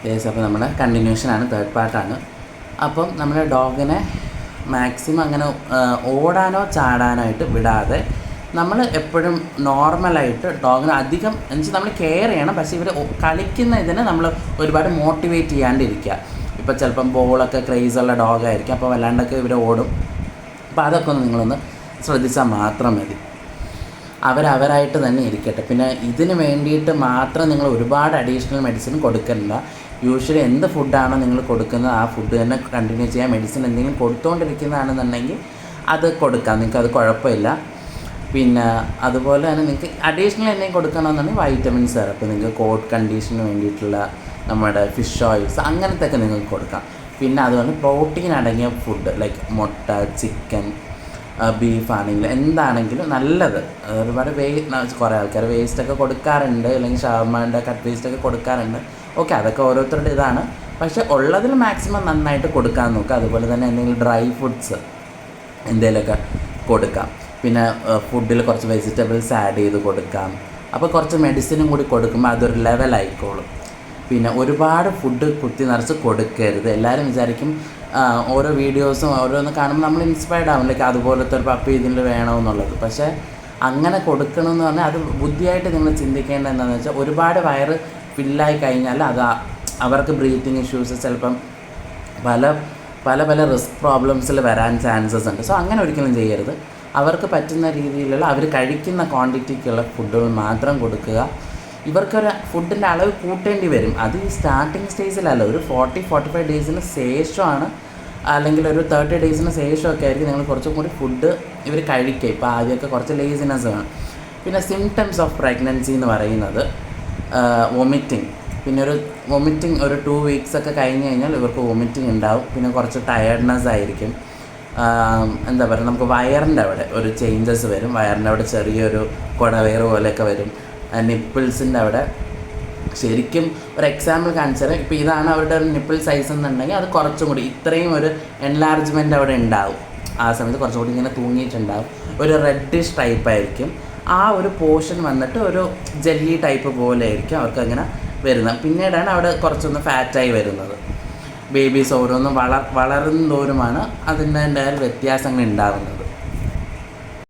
അപ്പോൾ നമ്മുടെ കണ്ടിന്യൂഷനാണ്, തേർഡ് പാർട്ടാണ്. അപ്പം നമ്മുടെ ഡോഗിനെ മാക്സിമം അങ്ങനെ ഓടാനോ ചാടാനോ ആയിട്ട് വിടാതെ നമ്മൾ എപ്പോഴും നോർമലായിട്ട് ഡോഗിനെ അധികം എന്നുവെച്ചാൽ നമ്മൾ കെയർ ചെയ്യണം. പക്ഷേ ഇവർ കളിക്കുന്ന ഇതിന് നമ്മൾ ഒരുപാട് മോട്ടിവേറ്റ് ചെയ്യാണ്ടിരിക്കുക. ഇപ്പോൾ ചിലപ്പം ബോളൊക്കെ ക്രേസുള്ള ഡോഗായിരിക്കും, അപ്പോൾ വല്ലാണ്ടൊക്കെ ഇവർ ഓടും. അപ്പോൾ അതൊക്കെ ഒന്ന് നിങ്ങളൊന്ന് ശ്രദ്ധിച്ചാൽ മാത്രം മതി. അവരായിട്ട് തന്നെ ഇരിക്കട്ടെ. പിന്നെ ഇതിന് വേണ്ടിയിട്ട് മാത്രം നിങ്ങൾ ഒരുപാട് അഡീഷണൽ മെഡിസിൻ കൊടുക്കണ്ട. യൂഷ്വലി എന്ത് ഫുഡാണോ നിങ്ങൾ കൊടുക്കുന്നത് ആ ഫുഡ് തന്നെ കണ്ടിന്യൂ ചെയ്യാൻ. മെഡിസിൻ എന്തെങ്കിലും കൊടുത്തുകൊണ്ടിരിക്കുന്നതാണെന്നുണ്ടെങ്കിൽ അത് കൊടുക്കാം, നിങ്ങൾക്കത് കുഴപ്പമില്ല. പിന്നെ അതുപോലെ തന്നെ നിങ്ങൾക്ക് അഡീഷണൽ എന്തെങ്കിലും കൊടുക്കണമെന്നുണ്ടെങ്കിൽ വൈറ്റമിൻ സിറപ്പ്, നിങ്ങൾക്ക് കോട്ട് കണ്ടീഷന് വേണ്ടിയിട്ടുള്ള നമ്മുടെ ഫിഷ് ഓയിൽസ് അങ്ങനത്തെ ഒക്കെ നിങ്ങൾക്ക് കൊടുക്കാം. പിന്നെ അതുപോലെ പ്രോട്ടീൻ അടങ്ങിയ ഫുഡ് ലൈക്ക് മുട്ട, ചിക്കൻ, ബീഫ് ആണെങ്കിലും എന്താണെങ്കിലും നല്ലത്. ഒരുപാട് കുറേ ആൾക്കാർ വേസ്റ്റൊക്കെ കൊടുക്കാറുണ്ട്, അല്ലെങ്കിൽ ഷവർമയുടെ കട്ട് വേസ്റ്റൊക്കെ കൊടുക്കാറുണ്ട്. ഓക്കെ, അതൊക്കെ ഓരോരുത്തരുടെ ഇതാണ്. പക്ഷേ ഉള്ളതിൽ മാക്സിമം നന്നായിട്ട് കൊടുക്കാൻ നോക്കുക. അതുപോലെ തന്നെ എന്തെങ്കിലും ഡ്രൈ ഫുഡ്സ് എന്തെങ്കിലുമൊക്കെ കൊടുക്കാം. പിന്നെ ഫുഡിൽ കുറച്ച് വെജിറ്റബിൾസ് ആഡ് ചെയ്ത് കൊടുക്കാം. അപ്പോൾ കുറച്ച് മെഡിസിനും കൂടി കൊടുക്കുമ്പോൾ അതൊരു ലെവലായിക്കോളും. പിന്നെ ഒരുപാട് ഫുഡ് കുത്തി നിറച്ച് കൊടുക്കരുത്. എല്ലാവരും വിചാരിക്കും ഓരോ വീഡിയോസും ഓരോന്ന് കാണുമ്പോൾ നമ്മൾ ഇൻസ്പയർഡ് ആവും, ലൈക്ക് അതുപോലത്തെ ഒരു പപ്പി ഇതിൽ വേണമെന്നുള്ളത്. പക്ഷേ അങ്ങനെ കൊടുക്കണമെന്ന് പറഞ്ഞാൽ അത് ബുദ്ധിയായിട്ട് നിങ്ങൾ ചിന്തിക്കേണ്ടത് എന്താണെന്ന് വെച്ചാൽ, ഒരുപാട് വയറ് ഫില്ലായി കഴിഞ്ഞാൽ അത് അവർക്ക് ബ്രീത്തിങ് ഇഷ്യൂസ്, ചിലപ്പം പല പല പല റിസ്ക് പ്രോബ്ലംസിൽ വരാൻ ചാൻസസ് ഉണ്ട്. സോ അങ്ങനെ ഒരിക്കലും ചെയ്യരുത്. അവർക്ക് പറ്റുന്ന രീതിയിലുള്ള അവർ കഴിക്കുന്ന ക്വാണ്ടിറ്റിക്കുള്ള ഫുഡുകൾ മാത്രം കൊടുക്കുക. ഇവർക്കൊരു ഫുഡിൻ്റെ അളവ് കൂട്ടേണ്ടി വരും. അത് ഈ സ്റ്റാർട്ടിങ് സ്റ്റേജിലല്ല, ഒരു 40-45 ഡേയ്സിന് ശേഷമാണ്, അല്ലെങ്കിൽ ഒരു 30 ഡേയ്സിന് ശേഷമൊക്കെ ആയിരിക്കും നിങ്ങൾ കുറച്ചും കൂടി ഫുഡ് ഇവർ കഴിക്കുക. ഇപ്പോൾ ആദ്യമൊക്കെ കുറച്ച് ലേസിനെസ് വേണം. പിന്നെ സിംറ്റംസ് ഓഫ് പ്രഗ്നൻസി എന്ന് പറയുന്നത് വൊമിറ്റിങ്. പിന്നെ വൊമിറ്റിങ് ഒരു 2 വീക്സൊക്കെ കഴിഞ്ഞ് കഴിഞ്ഞാൽ ഇവർക്ക് വൊമിറ്റിംഗ് ഉണ്ടാവും. പിന്നെ കുറച്ച് ടയർഡ്നെസ് ആയിരിക്കും. എന്താ പറയുക, നമുക്ക് വയറിൻ്റെ അവിടെ ഒരു ചേഞ്ചസ് വരും. വയറിൻ്റെ അവിടെ ചെറിയൊരു കുടവയറ് പോലെയൊക്കെ വരും. നിപ്പിൾസിൻ്റെ അവിടെ ശരിക്കും ഒരു എക്സാമ്പിൾ കാണിച്ചാൽ, ഇപ്പോൾ ഇതാണ് അവരുടെ ഒരു നിപ്പിൾ സൈസ് എന്നുണ്ടെങ്കിൽ അത് കുറച്ചും കൂടി ഇത്രയും ഒരു എൻലാർജ്മെൻറ്റ് അവിടെ ഉണ്ടാവും. ആ സമയത്ത് കുറച്ചും കൂടി ഇങ്ങനെ തൂങ്ങിയിട്ടുണ്ടാവും. ഒരു റെഡിഷ് ടൈപ്പായിരിക്കും. ആ ഒരു പോർഷൻ വന്നിട്ട് ഒരു ജെല്ലി ടൈപ്പ് പോലെ ആയിരിക്കും അവർക്ക് അങ്ങനെ വരുന്നത്. പിന്നീടാണ് അവിടെ കുറച്ചൊന്ന് ഫാറ്റായി വരുന്നത്. ബേബീസ് ഓരോന്നും വളരുന്നതോറുമാണ് അതിൻ്റെ വ്യത്യാസങ്ങൾ ഉണ്ടാകുന്നത്.